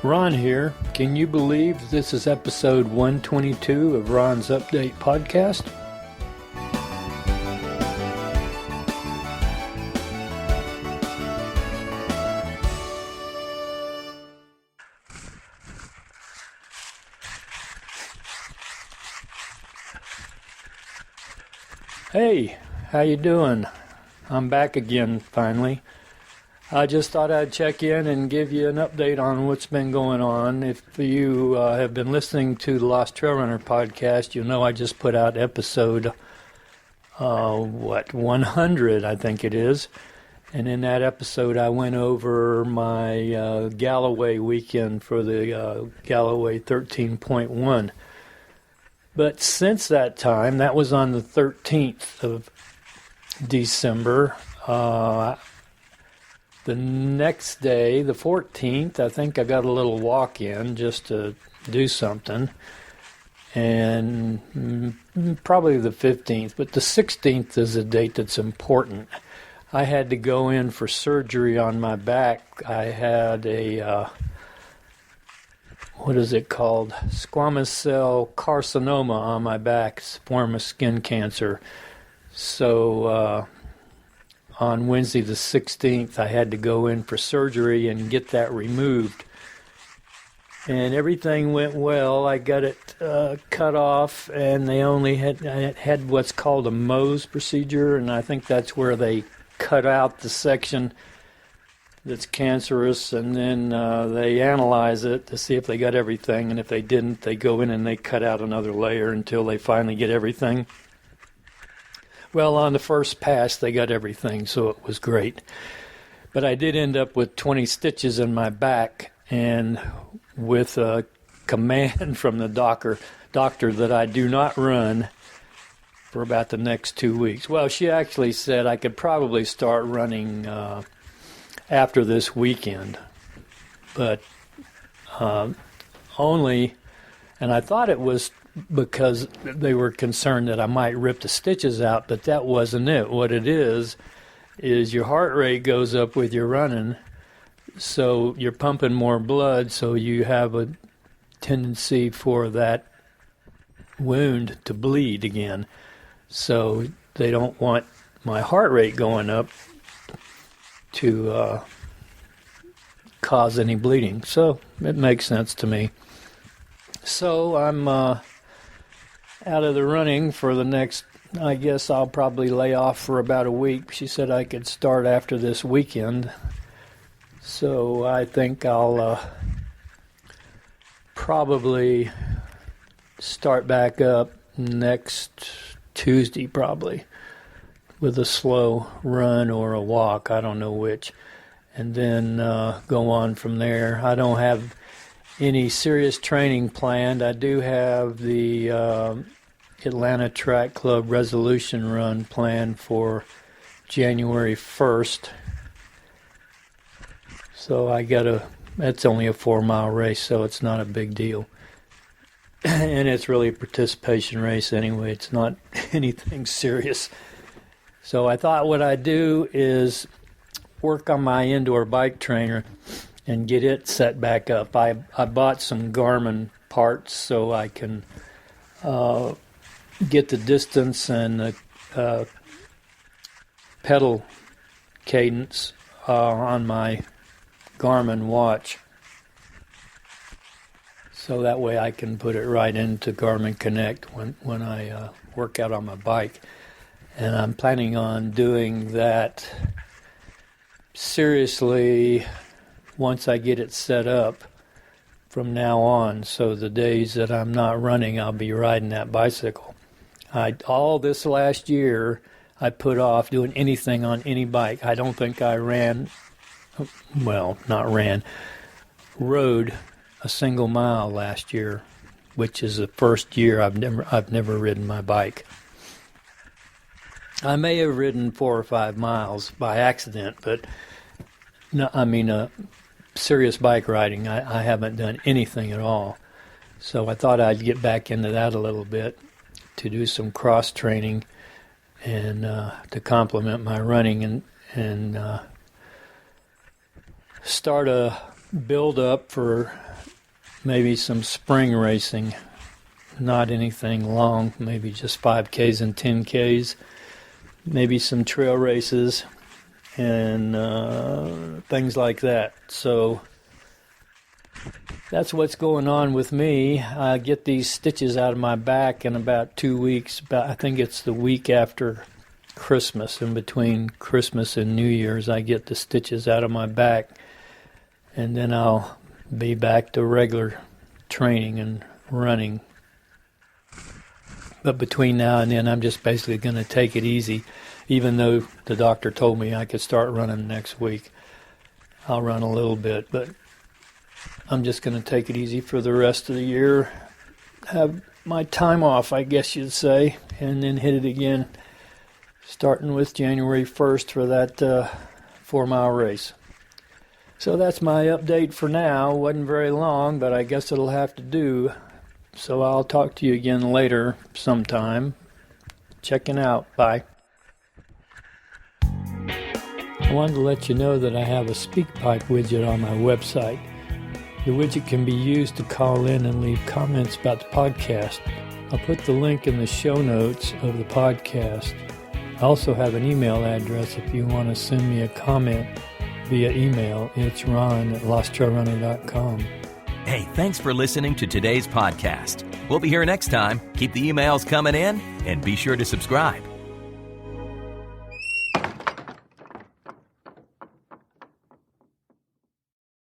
Ron here. Can you believe this is episode 122 of Ron's Update podcast? Hey, how you doing? I'm back again finally. I just thought I'd check in and give you an update on what's been going on. If you have been listening to the Lost Trail Runner podcast, you'll know I just put out episode, 100, I think it is. And in that episode, I went over my Galloway weekend for the Galloway 13.1. But since that time, that was on the 13th of December, the next day, the 14th, I think I got a little walk in just to do something. And probably the 15th, but the 16th is a date that's important. I had to go in for surgery on my back. I had a, what is it called? Squamous cell carcinoma on my back. It's a form of skin cancer. So, on Wednesday the 16th, I had to go in for surgery and get that removed. And everything went well. I got it cut off, and they only had what's called a Mohs procedure, and I think that's where they cut out the section that's cancerous, and then they analyze it to see if they got everything, and if they didn't, they go in and they cut out another layer until they finally get everything. Well, on the first pass, they got everything, so it was great. But I did end up with 20 stitches in my back, and with a command from the doctor that I do not run for about the next 2 weeks. Well, she actually said I could probably start running after this weekend, but only, and I thought it was because they were concerned that I might rip the stitches out, but that wasn't it. What it is your heart rate goes up with your running, so you're pumping more blood, so you have a tendency for that wound to bleed again. So they don't want my heart rate going up to cause any bleeding. So it makes sense to me. So I'm out of the running for the next, I guess I'll probably lay off for about a week. She said I could start after this weekend. So I think I'll probably start back up next Tuesday probably with a slow run or a walk. I don't know which. And then go on from there. I don't have any serious training planned. I do have the Atlanta Track Club Resolution Run planned for January 1st. So that's only a 4-mile race, so it's not a big deal. And it's really a participation race anyway. It's not anything serious. So I thought what I'd do is work on my indoor bike trainer and get it set back up. I bought some Garmin parts so I can get the distance and the pedal cadence on my Garmin watch. So that way I can put it right into Garmin Connect when I work out on my bike. And I'm planning on doing that seriously once I get it set up from now on. So the days that I'm not running, I'll be riding that bicycle. All this last year, I put off doing anything on any bike. I don't think I rode a single mile last year, which is the first year I've never ridden my bike. I may have ridden 4 or 5 miles by accident, but No, I mean serious bike riding. I haven't done anything at all. So I thought I'd get back into that a little bit to do some cross training and to complement my running and start a build up for maybe some spring racing. Not anything long, maybe just 5Ks and 10Ks, maybe some trail races and things like that. So that's what's going on with me. I get these stitches out of my back in about 2 weeks. I think it's the week after Christmas. In between Christmas and New Year's, I get the stitches out of my back. And then I'll be back to regular training and running. But between now and then, I'm just basically going to take it easy. Even though the doctor told me I could start running next week, I'll run a little bit. But I'm just going to take it easy for the rest of the year. Have my time off, I guess you'd say, and then hit it again, starting with January 1st for that 4-mile race. So that's my update for now. Wasn't very long, but I guess it'll have to do. So I'll talk to you again later sometime. Checking out. Bye. I wanted to let you know that I have a SpeakPipe widget on my website. The widget can be used to call in and leave comments about the podcast. I'll put the link in the show notes of the podcast. I also have an email address if you want to send me a comment via email. It's ron@losttrailrunner.com. Hey, thanks for listening to today's podcast. We'll be here next time. Keep the emails coming in and be sure to subscribe.